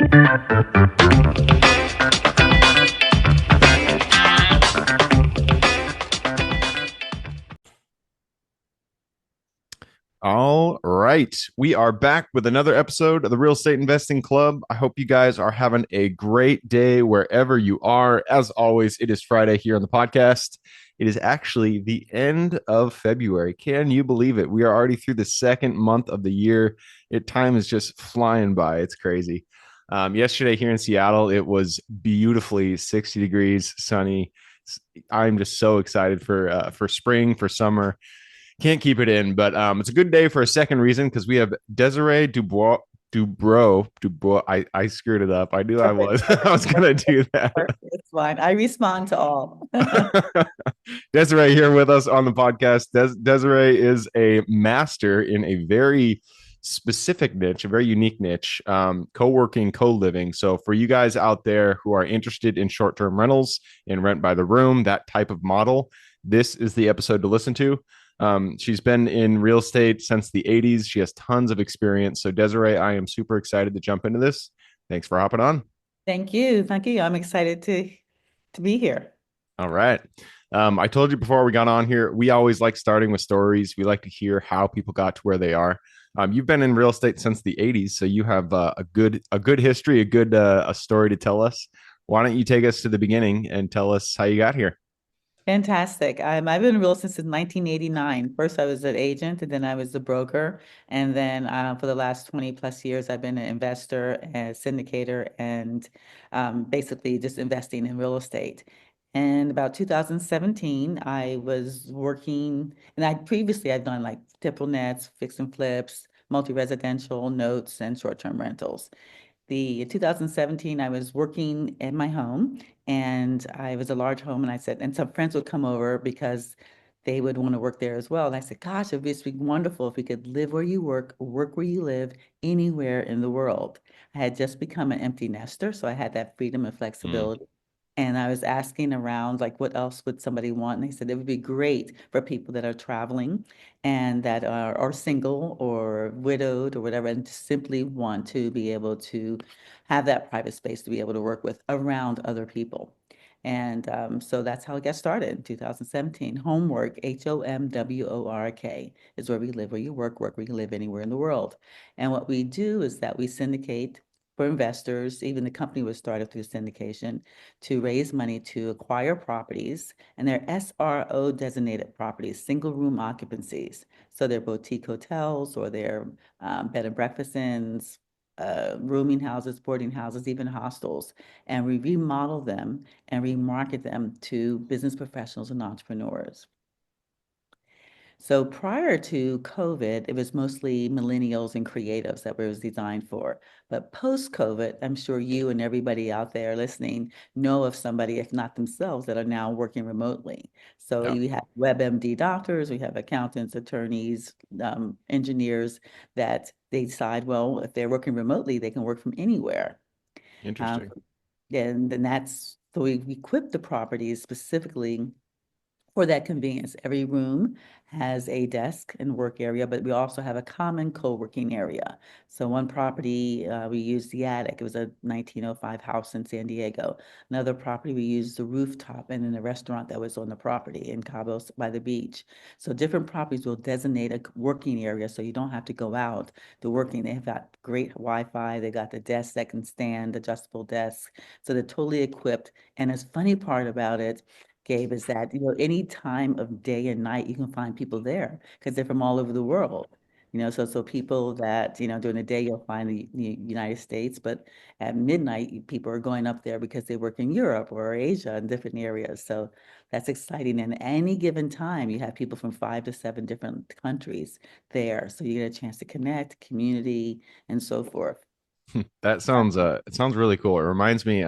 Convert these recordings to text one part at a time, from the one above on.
All right. We are back with another episode of the Real Estate Investing Club. I hope you guys are having a great day wherever you are. As always, it is Friday here on the podcast. It is actually the end of February. Can you believe it? We are already through the second month of the year. Time is just flying by. It's crazy. Yesterday here in Seattle, it was beautifully 60 degrees, sunny. I'm just so excited for spring, for summer. Can't keep it in, but it's a good day for a second reason because we have Desiree Dubois. I screwed it up. I knew I Perfect. was. I was gonna do that. Perfect. It's fine. I respond to all. Desiree here with us on the podcast. Desiree is a master in a very specific niche, a very unique niche, co-working, co-living. So for you guys out there who are interested in short-term rentals, in rent by the room, that type of model, this is the episode to listen to. She's been in real estate since the 80s. She has tons of experience. So, Desiree, I am super excited to jump into this. Thanks for hopping on. Thank you. Thank you. I'm excited to be here. All right. I told you before we got on here, we always like starting with stories. We like to hear how people got to where they are. You've been in real estate since the 80s, so you have a good history, a story to tell us. Why don't you take us to the beginning and tell us how you got here? Fantastic. I've been in real estate since 1989. First, I was an agent, and then I was a broker. And then for the last 20 plus years, I've been an investor, a syndicator, and basically just investing in real estate. And about 2017, I was working, and I'd done like triple nets, fix and flips, multi-residential notes, and short-term rentals. The 2017, I was working at my home and I was a large home and I said, and some friends would come over because they would want to work there as well. And I said, gosh, it'd just be wonderful if we could live where you work where you live, anywhere in the world. I had just become an empty nester, so I had that freedom and Hmm. flexibility. And I was asking around, like, what else would somebody want? And they said it would be great for people that are traveling and that are single or widowed or whatever, and just simply want to be able to have that private space to be able to work with around other people. And so that's how it got started in 2017. Homework, HOMWORK, is where we live, where you work where you live anywhere in the world. And what we do is that we syndicate for investors, even the company was started through syndication, to raise money to acquire properties, and they're SRO designated properties, single room occupancies. So they're boutique hotels or they're bed and breakfast inns, rooming houses, boarding houses, even hostels. And we remodel them and remarket them to business professionals and entrepreneurs. So prior to COVID, it was mostly millennials and creatives that it was designed for. But post-COVID, I'm sure you and everybody out there listening know of somebody, if not themselves, that are now working remotely. So Yeah, you have WebMD doctors, we have accountants, attorneys, engineers that they decide, well, if they're working remotely, they can work from anywhere. Um, interesting. and then that's so we equip the properties specifically for that convenience. Every room has a desk and work area, but we also have a common co-working area. So one property, we used the attic. It was a 1905 house in San Diego. Another property, we used the rooftop and then a restaurant that was on the property in Cabo by the beach. So different properties will designate a working area so you don't have to go out to working. They have got great Wi-Fi. They got the desks that can stand, adjustable desks. So they're totally equipped. And the funny part about it, Gabe, is that, any time of day and night, you can find people there because they're from all over the world. So people that, during the day you'll find the United States, but at midnight, people are going up there because they work in Europe or Asia and different areas. So that's exciting. And any given time, you have people from 5 to 7 different countries there. So you get a chance to connect, community, and so forth. That sounds it sounds really cool. It reminds me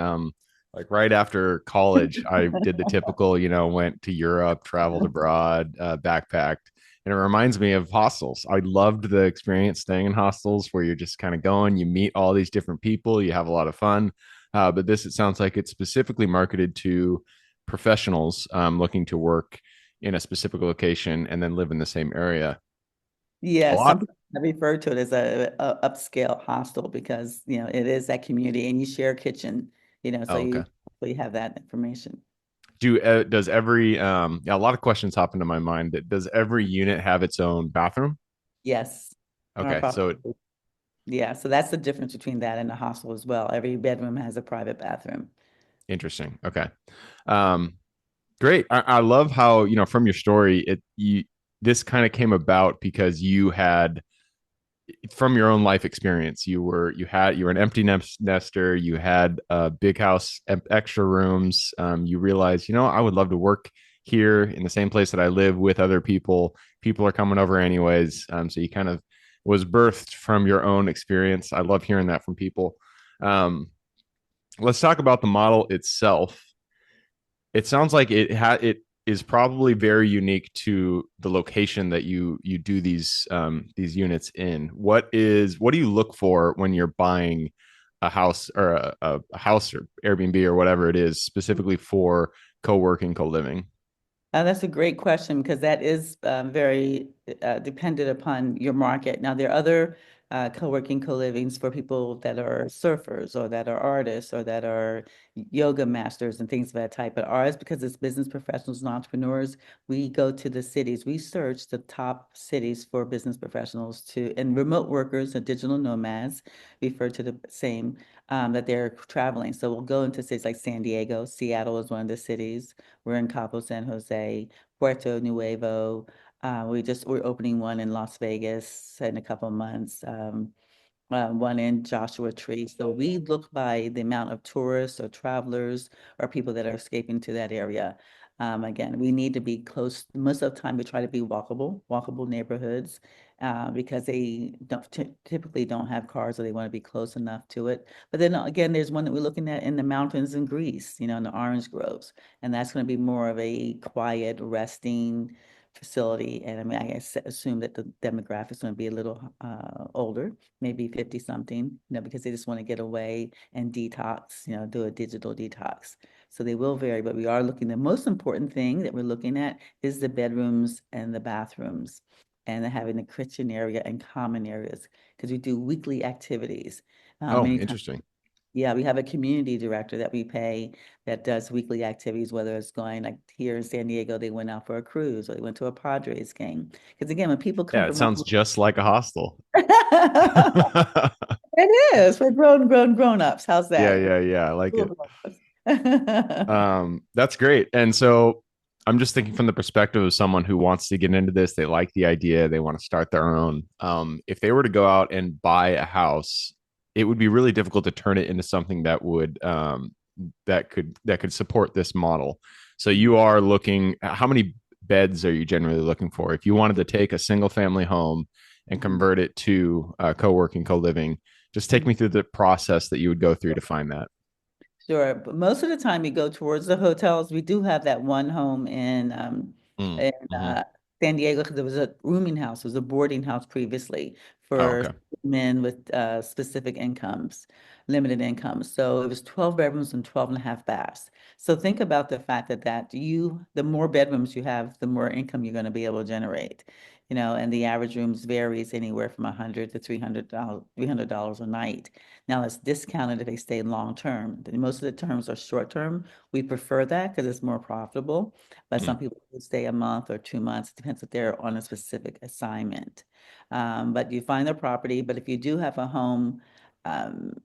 like right after college, I did the typical, went to Europe, traveled abroad, backpacked. And it reminds me of hostels. I loved the experience staying in hostels where you're just kind of going, you meet all these different people, you have a lot of fun. But this, it sounds like it's specifically marketed to professionals looking to work in a specific location and then live in the same area. A Yeah, some lot. people refer to it as a upscale hostel because, it is that community and you share a kitchen, Oh, okay. so you have that information. Does every yeah, a lot of questions hop into my mind. Does every unit have its own bathroom? Yes. Our Okay, so property. Yeah, so that's the difference between that and a hostel as well. Every bedroom has a private bathroom. interesting. Okay. Um, great. I love how, from your story, this kind of came about because you had from your own life experience, you were an empty nester, you had a big house, extra rooms. You realized, I would love to work here in the same place that I live with other people. People are coming over anyways. So you kind of was birthed from your own experience. I love hearing that from people. Um, let's talk about the model itself. It sounds like it is probably very unique to the location that you do these units in. What do you look for when you're buying a house or a house or Airbnb or whatever it is specifically for co-working, co-living? That's a great question because that is very dependent upon your market. Now, there are other co-working, co-livings for people that are surfers or that are artists or that are yoga masters and things of that type. But ours, because it's business professionals and entrepreneurs, we go to the cities. We search the top cities for business professionals and remote workers and digital nomads refer to the same, that they're traveling. So we'll go into cities like San Diego. Seattle is one of the cities. We're in Cabo San Jose, Puerto Nuevo. We're opening one in Las Vegas in a couple of months. One in Joshua Tree. So we look by the amount of tourists or travelers or people that are escaping to that area. Again, we need to be close. Most of the time, we try to be walkable neighborhoods, because they typically don't have cars or they want to be close enough to it. But then again, there's one that we're looking at in the mountains in Greece, in the orange groves, and that's going to be more of a quiet, resting facility. And I mean, assume that the demographic is going to be a little older, maybe 50 something, because they just want to get away and detox, do a digital detox. So they will vary, but we are looking, the most important thing that we're looking at is the bedrooms and the bathrooms and having the kitchen area and common areas because we do weekly activities. Oh, Many times, interesting. yeah, we have a community director that we pay that does weekly activities, whether it's going like here in San Diego, they went out for a cruise or they went to a Padres game. Because again, when people come Yeah, it from all sounds just like a hostel. it is for grown-ups. How's Yeah, that? yeah, yeah. I like Cool it. grown-ups. That's great. And so I'm just thinking from the perspective of someone who wants to get into this, they like the idea, they want to start their own. If they were to go out and buy a house, it would be really difficult to turn it into something that could support this model. So you are looking, how many beds are you generally looking for? If you wanted to take a single family home and Mhm. convert it to co-working, co-living, just take Mhm. me through the process that you would go through to find that. Sure, but most of the time we go towards the hotels. We do have that one home Mm, in hmm. San Diego because there was a rooming house, it was a boarding house previously Oh, for okay. men with specific incomes, limited incomes. So it was 12 bedrooms and 12 and a half baths. So think about the fact the more bedrooms you have, the more income you're going to be able to generate. And the average rooms varies anywhere from 100 to $300 a night. Now it's discounted if they stay long term. Most of the terms are short term. We prefer that because it's more profitable. But Mm, some people will stay a month or 2 months. It depends if they're on a specific assignment. But you find their property. But if you do have a home,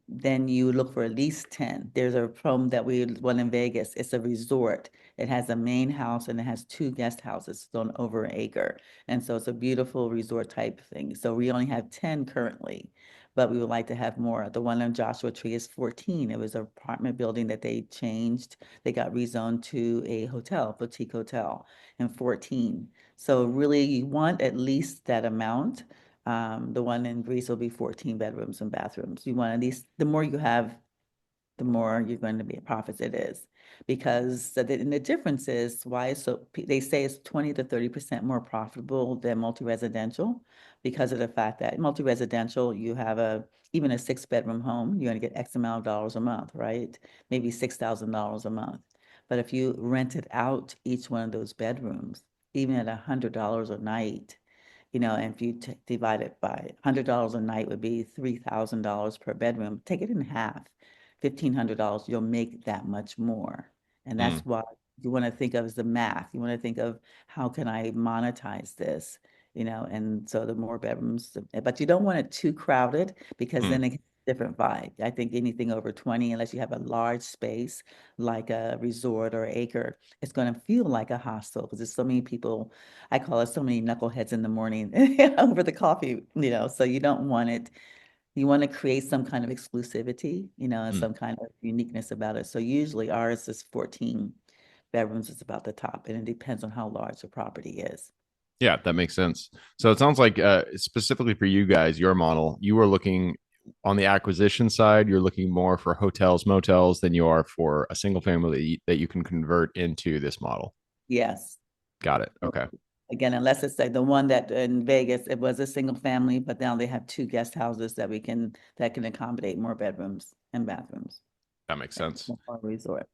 then you look for at least 10. There's a home that we one in Vegas. It's a resort. It has a main house and it has two guest houses. It's on over an acre. And so it's a beautiful resort type thing. So we only have 10 currently, but we would like to have more. The one on Joshua Tree is 14. It was an apartment building that they changed. They got rezoned to a hotel, boutique hotel, in 14. So really, you want at least that amount. The one in Greece will be 14 bedrooms and bathrooms. You want at least, the more you have, the more you're going to be profits it is. Because and the difference is why they say it's 20 to 30% more profitable than multi-residential because of the fact that multi-residential, you have even a 6 bedroom home, you're going to get X amount of dollars a month, right? Maybe $6,000 a month. But if you rented out each one of those bedrooms, even at $100 a night, And if you divide it by $100 a night would be $3,000 per bedroom. Take it in half, $1,500, you'll make that much more. And Mm, that's what you want to think of as the math. You want to think of how can I monetize this? And so the more bedrooms, but you don't want it too crowded because mm. then it gets a different vibe. I think anything over 20, unless you have a large space like a resort or acre, it's going to feel like a hostel because there's so many people. I call it so many knuckleheads in the morning over the coffee, so you don't want it. You want to create some kind of exclusivity, and Mm. some kind of uniqueness about it. So usually ours is 14 bedrooms is about the top, and it depends on how large the property is. Yeah, that makes sense. So it sounds like specifically for you guys, your model, you are looking on the acquisition side, you're looking more for hotels, motels than you are for a single family that you can convert into this model. Yes. Got it. Okay. Again, unless it's like the one that in Vegas, it was a single family, but now they have two guest houses that can accommodate more bedrooms and bathrooms. That makes sense. Or resort.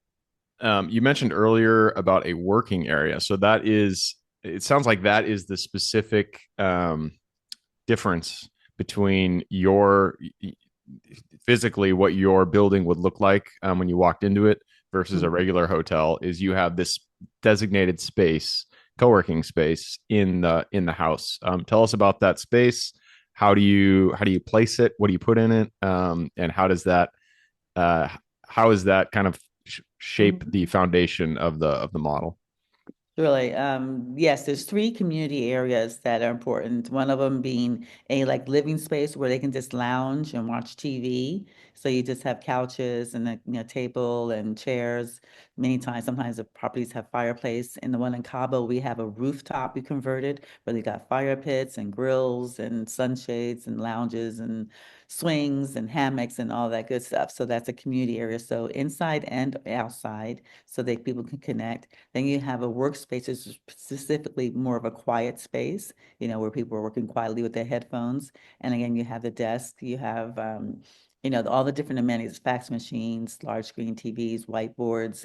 You mentioned earlier about a working area. So that is, it sounds like that is the specific difference between your physically what your building would look like when you walked into it versus a Mhm. regular hotel is you have this designated space, co-working space in the house. Tell us about that space. How do you place it? What do you put in it? And uh, how is that kind of shape Mhm. the foundation of the model? Really, yes, there's three community areas that are important. One of them being a like living space where they can just lounge and watch TV. So you just have couches and a table and chairs. Many times, sometimes the properties have fireplace. In the one in Cabo, we have a rooftop we converted where they got fire pits and grills and sunshades and lounges and swings and hammocks and all that good stuff. So that's a community area. So inside and outside, so that people can connect. Then you have a workspace, is specifically more of a quiet space, where people are working quietly with their headphones. And again, you have the desk, you have, all the different amenities, fax machines, large screen TVs, whiteboards.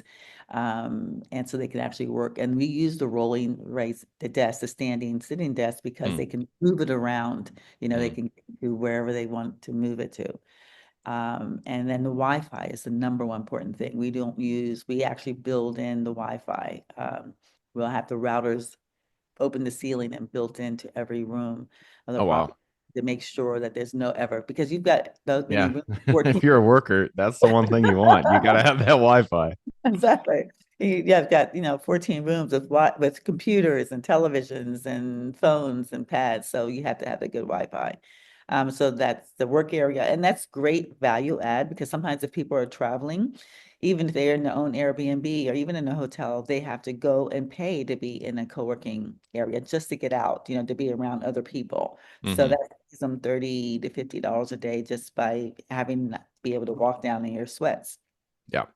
And so they can actually work. And we use the rolling raise the desk, the standing, sitting desk, because Mm, they can move it around. They mm. can do wherever they want to move it to. And then the Wi-Fi is the number one important thing. We actually build in the Wi-Fi. We'll have the routers open the ceiling and built into every room of the Oh wow. property to make sure that there's no ever, because you've got those many Yeah. rooms, If 14. you're a worker, that's the one thing you want. You got to have that Wi-Fi. Exactly. You've got, 14 rooms with computers and televisions and phones and pads. So you have to have a good Wi-Fi. So that's the work area. And that's great value add because sometimes if people are traveling, even if they're in their own Airbnb or even in a hotel, they have to go and pay to be in a co-working area just to get out, to be around other people. So Hmm. that pays them 30 to $50 a day just by having be able to walk down in your sweats. Yeah.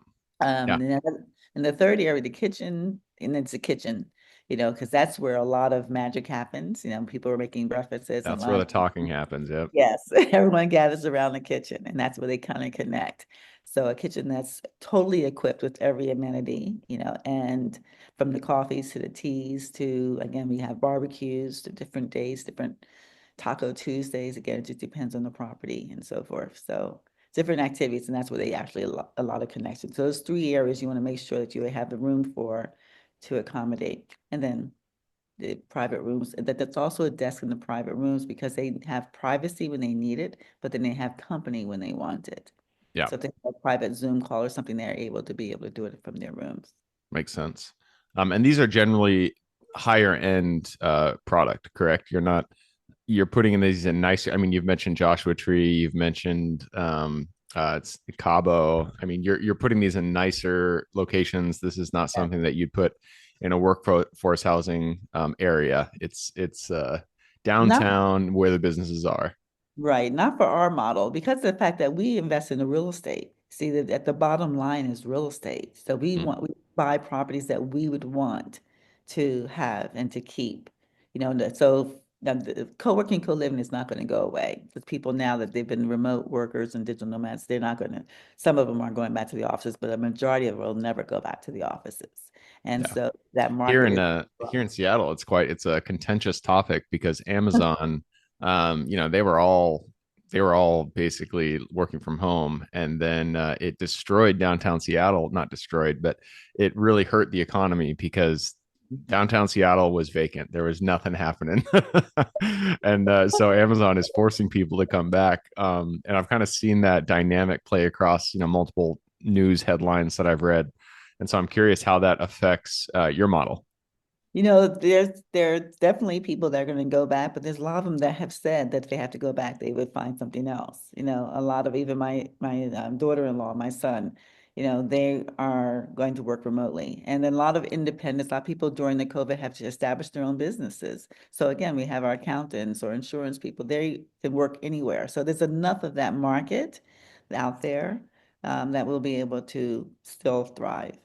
Um, Yeah. and then in the third area, the kitchen, and it's a kitchen, because that's where a lot of magic happens. People are making breakfasts and That's where the lunch. talking happens. Yep. Yes, everyone gathers around the kitchen, and that's where they kind of connect. So a kitchen that's totally equipped with every amenity, and from the coffees to the teas to, again, we have barbecues to different days, different Taco Tuesdays. Again, it just depends on the property and so forth. So different activities, and that's where they actually a lot of connections. So those three areas you want to make sure that you have the room for to accommodate. And then the private rooms, that's also a desk in the private rooms because they have privacy when they need it, but then they have company when they want it. Yeah. So if they have a private Zoom call or something, they're able to be able to do it from their rooms. Makes sense. And these are generally higher end product, correct? You're putting in these in nicer. I mean, you've mentioned Joshua Tree, you've mentioned it's Cabo. I mean, you're putting these in nicer locations. This is not Yeah. something that you'd put in a workforce housing area. It's Not downtown where the businesses are. Right, not for our model, because of the fact that we invest in the real estate. See, that at the bottom line is real estate. So Mm, we buy properties that we would want to have and to keep. So the co-working, co-living is not going to go away. Because people now that they've been remote workers and digital nomads, they're not going to, some of them aren't going back to the offices, but a majority of them will never go back to the offices. And Yeah. so that Here market in is here in growing. Seattle, it's a contentious topic because Amazon, they were all basically working from home, and then it destroyed downtown Seattle. Not destroyed, but it really hurt the economy because downtown Seattle was vacant. There was nothing happening, and so Amazon is forcing people to come back. And I've kind of seen that dynamic play across multiple news headlines that I've read, and so I'm curious how that affects your model. There's definitely people that are going to go back, but there's a lot of them that have said that if they have to go back, they would find something else. A lot of even my daughter-in-law, my son, they are going to work remotely, and then a lot of independents, a lot of people during the COVID have to establish their own businesses. So again, we have our accountants or insurance people; they can work anywhere. So there's enough of that market out there that will be able to still thrive.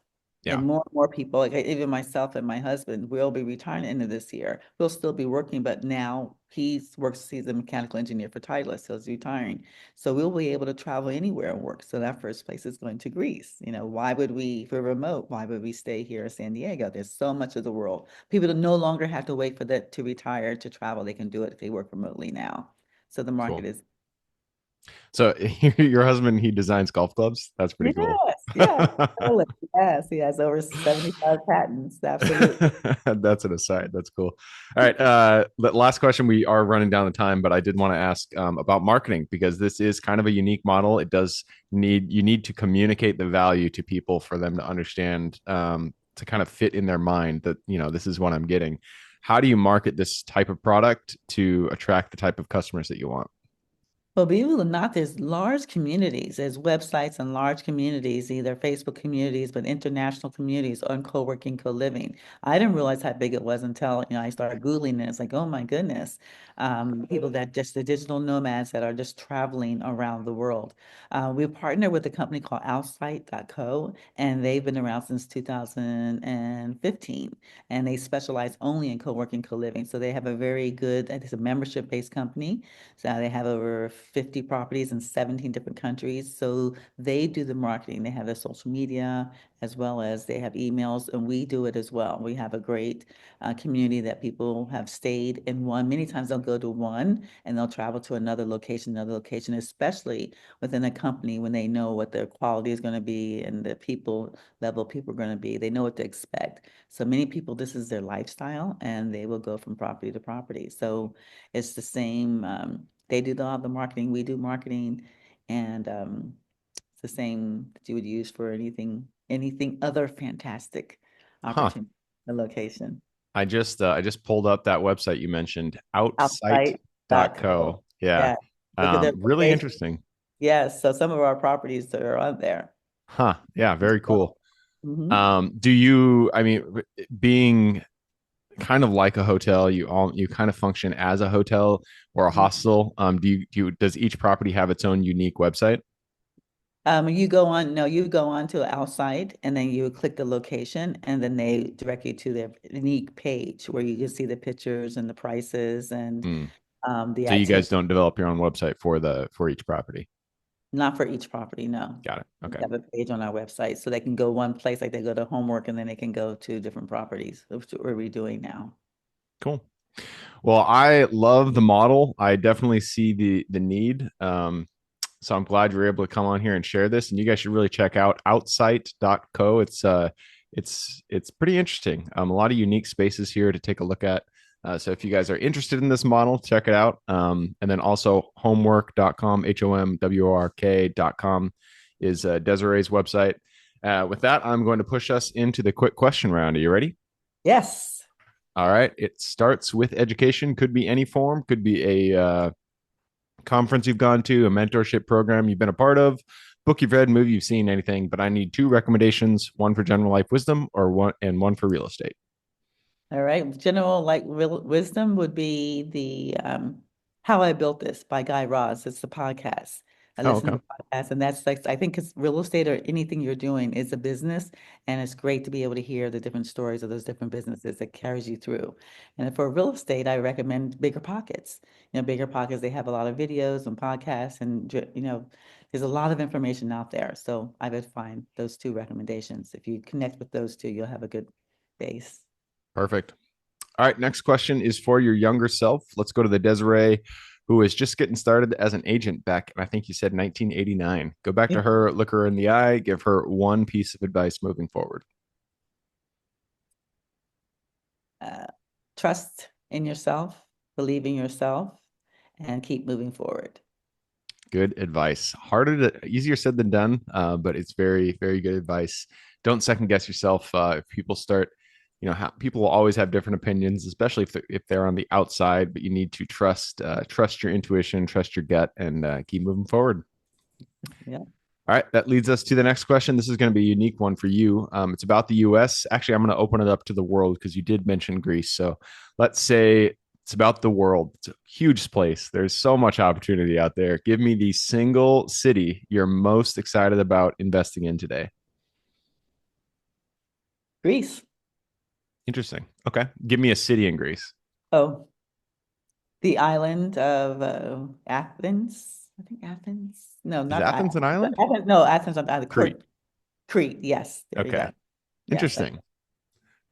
Yeah, And more people, like even myself and my husband, will be retiring into this year. We'll still be working, but now he's a mechanical engineer for Titleist, so he's retiring. So we'll be able to travel anywhere and work. So that first place is going to Greece. Why would we, if we're remote, why would we stay here in San Diego? There's so much of the world. People no longer have to wait for that to retire to travel. They can do it if they work remotely now. So the market cool. is So your husband, he designs golf clubs. That's pretty cool. yes, yes, totally. Yes, he has over 75 patents. Absolutely. That's an aside. That's cool. All right. Last question. We are running down the time, but I did want to ask about marketing because this is kind of a unique model. It does you need to communicate the value to people for them to understand, to kind of fit in their mind that, this is what I'm getting. How do you market this type of product to attract the type of customers that you want? Well, believe it or not, there's large communities, there's websites and large communities, either Facebook communities, but international communities on co-working, co-living. I didn't realize how big it was until, I started Googling it. It's like, oh my goodness. People that just the digital nomads that are just traveling around the world. We partner with a company called Outsite.co, and they've been around since 2015, and they specialize only in co-working, co-living. So they have a very good, it's a membership-based company. So they have over 50 properties in 17 different countries. So they do the marketing. They have their social media as well as they have emails, and we do it as well. We have a great community that people have stayed in one. Many times they'll go to one and they'll travel to another location, especially within a company when they know what their quality is going to be and the people level people are going to be. They know what to expect. So many people, this is their lifestyle, and they will go from property to property. So it's the same. They do all the marketing, we do marketing, and it's the same that you would use for anything other fantastic Huh. opportunity, the location. I just pulled up that website you mentioned, Outsite.co. outsite.co. Yeah. Yeah. Look at their Really location. interesting. Yes. So some of our properties are on there. Huh. Yeah, very cool. Mhm. I mean, being kind of like a hotel, you kind of function as a hotel or a hostel. Does each property have its own unique website? You go on, no, you go on to outside and then you click the location and then they direct you to their unique page where you can see the pictures and the prices and Hmm. the So you guys itinerary. don't develop your own website for each property. Not for each property, no. Got it. We Okay. have a page on our website so they can go one place, like they go to homework and then they can go to different properties, which we're redoing now. Cool. Well, I love the model. I definitely see the need. So I'm glad you're able to come on here and share this. And you guys should really check out outsite.co. It's pretty interesting. A lot of unique spaces here to take a look at. So if you guys are interested in this model, check it out. And then also homework.com, homwork.com is Desiree's website. With that, I'm going to push us into the quick question round. Are you ready? Yes. All right. It starts with education. Could be any form. Could be a conference you've gone to, a mentorship program you've been a part of, book you've read, movie you've seen, anything. But I need two recommendations: one for general life wisdom, or one for real estate. All right. General like real wisdom would be the How I Built This by Guy Raz. It's the podcast. I Oh, listen okay. to podcasts, and that's like I think it's real estate or anything you're doing is a business, and it's great to be able to hear the different stories of those different businesses that carries you through. And for real estate, I recommend Bigger Pockets. Bigger Pockets, they have a lot of videos and podcasts, and there's a lot of information out there. So I would find those two recommendations. If you connect with those two, you'll have a good workspace. Perfect. All right, next question is for your younger self. Let's go to the Desiree, who is just getting started as an agent back, I think you said 1989. Go back to her, look her in the eye, give her one piece of advice moving forward. Uh, Trust in yourself, believe in yourself, and keep moving forward. Good advice. Easier said than done, but it's very, very good advice. Don't second guess yourself. If people start, people will always have different opinions, especially if they're on the outside. But you need to trust your intuition, trust your gut, and keep moving forward. Yeah. All right, that leads us to the next question. This is going to be a unique one for you. It's about the U.S. Actually, I'm going to open it up to the world because you did mention Greece. So let's say it's about the world. It's a huge place. There's so much opportunity out there. Give me the single city you're most excited about investing in today. Greece. Interesting. Okay. Give me a city in Greece. Oh, the island of Athens. I think Athens. No, Is not Athens an island? Athens. No, Athens on the island. Crete. Crete. Yes, there you Okay. go. Yes. Interesting.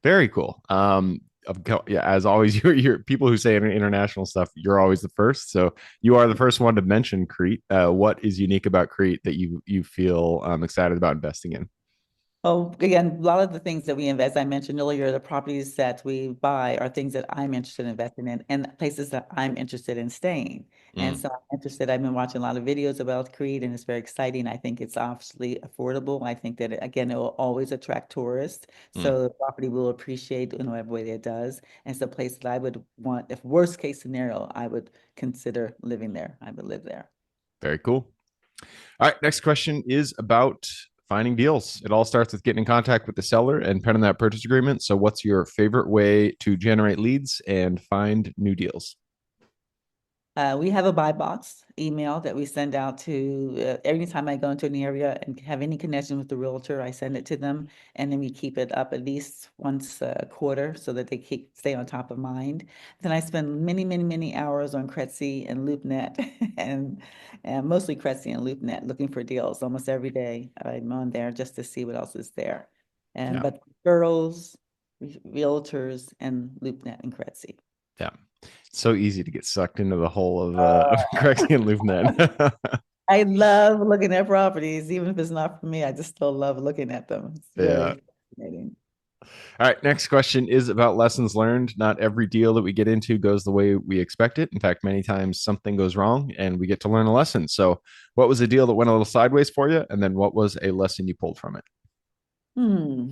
Very cool. Yeah, as always, you're people who say international stuff. You're always the first, so you are the first one to mention Crete. What is unique about Crete that you feel excited about investing in? Oh, again, a lot of the things that we invest, I mentioned earlier, the properties that we buy are things that I'm interested in investing in and places that I'm interested in staying. And Mm, so I'm interested, I've been watching a lot of videos about Crete and it's very exciting. I think it's obviously affordable. I think that, again, it will always attract tourists. mm. So the property will appreciate in whatever way that it does. And it's a place that I would want, if worst case scenario, I would consider living there. I would live there. Very cool. All right, next question is about finding deals. It all starts with getting in contact with the seller and penning that purchase agreement. So, what's your favorite way to generate leads and find new deals? We have a buy box email that we send out to anytime I go into an area and have any connection with the realtor, I send it to them. And then we keep it up at least once a quarter so that they stay on top of mind. Then I spend many, many, many hours on Crexi and LoopNet and mostly Crexi and LoopNet looking for deals almost every day. I'm on there just to see what else is there. And Yeah, but girls, realtors, and LoopNet and Crexi. yeah. So easy to get sucked into the whole of Crexi and LoopNet. I love looking at properties, even if it's not for me. I just still love looking at them. It's Yeah. very fascinating. All right. Next question is about lessons learned. Not every deal that we get into goes the way we expect it. In fact, many times something goes wrong and we get to learn a lesson. So, what was a deal that went a little sideways for you? And then what was a lesson you pulled from it? Hmm.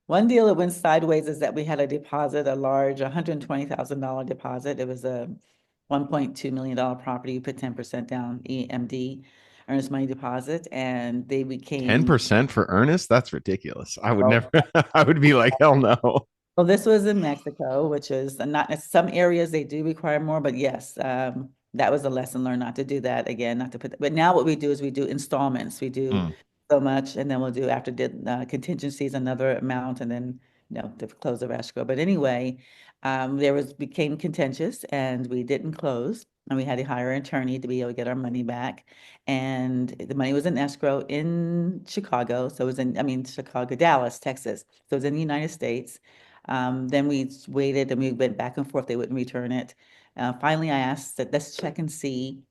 One deal that went sideways is that we had a deposit, a large $120,000 deposit. It was a $1.2 million property. You put 10% down, EMD, earnest money deposit, and they became 10% for earnest? That's ridiculous. I would never, I would be like, hell no. well, this was in Mexico, which is not some areas they do require more, but yes, that was a lesson learned not to do that again, not to put. But now what we do is we do installments. We do Mm, so much, and then we'll do after did contingencies another amount, and then to close the escrow. But anyway, there was became contentious, and we didn't close, and we had to hire an attorney to be able to get our money back. And the money was in escrow in Chicago, so it was in I mean Chicago, Dallas, Texas. So it was in the United States. Then we waited and we went back and forth. They wouldn't return it. Finally, I asked that let's check and see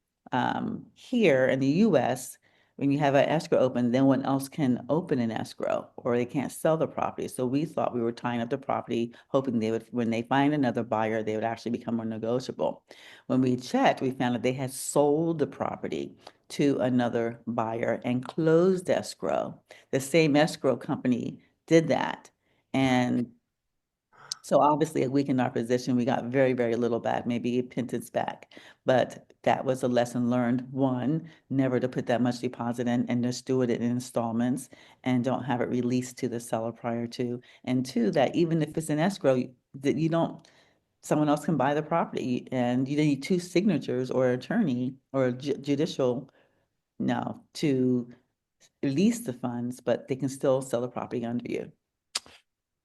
here in the US, when you have an escrow open, no one else can open an escrow or they can't sell the property. So we thought we were tying up the property, hoping they would, when they find another buyer, they would actually become more negotiable. When we checked, we found that they had sold the property to another buyer and closed escrow. The same escrow company did that. And so obviously it weakened our position. We got very, very little back, maybe a pittance back. But that was a lesson learned. One, never to put that much deposit in and just do it in installments and don't have it released to the seller prior to. And two, that even if it's an escrow, that you don't, someone else can buy the property and you need two signatures or attorney or judicial, no, to release the funds, but they can still sell the property under you.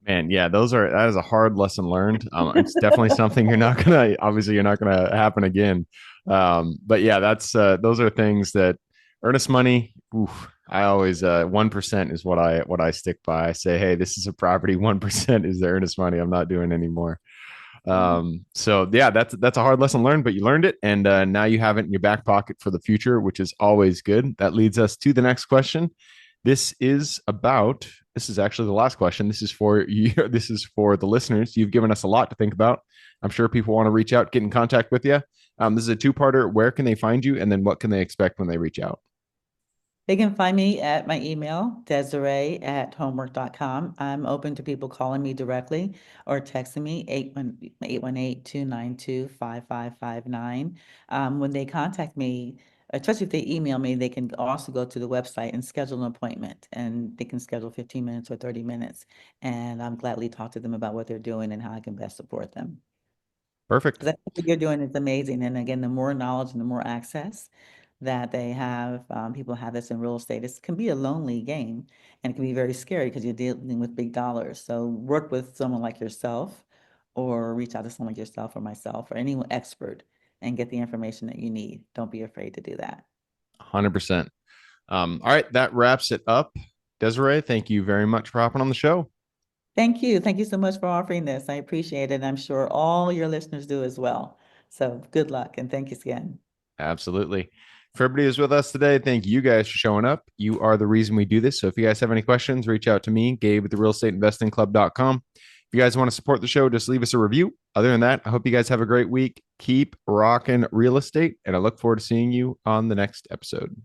man, yeah, that is a hard lesson learned. It's definitely something obviously you're not gonna happen again. But yeah, that's those are things that Earnest money. Oof, I always 1% is what I stick by. I say, hey, this is a property. 1% is the earnest money. I'm not doing any more. Yeah. So yeah, that's a hard lesson learned, but you learned it, and now you have it in your back pocket for the future, which is always good. That leads us to the next question. This is about. This is actually the last question. This is for you. This is for the listeners. You've given us a lot to think about. I'm sure people want to reach out, get in contact with you. This is a two-parter. Where can they find you, and then what can they expect when they reach out? They can find me at my email, Desiree@homework.com. I'm open to people calling me directly or texting me, 818-292-5559. When they contact me, especially if they email me, they can also go to the website and schedule an appointment. And they can schedule 15 minutes or 30 minutes. And I'm gladly talk to them about what they're doing and how I can best support them. Perfect. Because I think what you're doing is amazing. And again, the more knowledge and the more access that they have, people have this in real estate, it can be a lonely game and it can be very scary because you're dealing with big dollars. So work with someone like yourself or reach out to someone like yourself or myself or anyone expert and get the information that you need. Don't be afraid to do that. 100%. All right, that wraps it up. Desiree, thank you very much for hopping on the show. Thank you. Thank you so much for offering this. I appreciate it. I'm sure all your listeners do as well. So good luck and thank you again. Absolutely. For everybody who's with us today, thank you guys for showing up. You are the reason we do this. So if you guys have any questions, reach out to me, Gabe at the realestateinvestingclub.com. If you guys want to support the show, just leave us a review. Other than that, I hope you guys have a great week. Keep rocking real estate, and I look forward to seeing you on the next episode.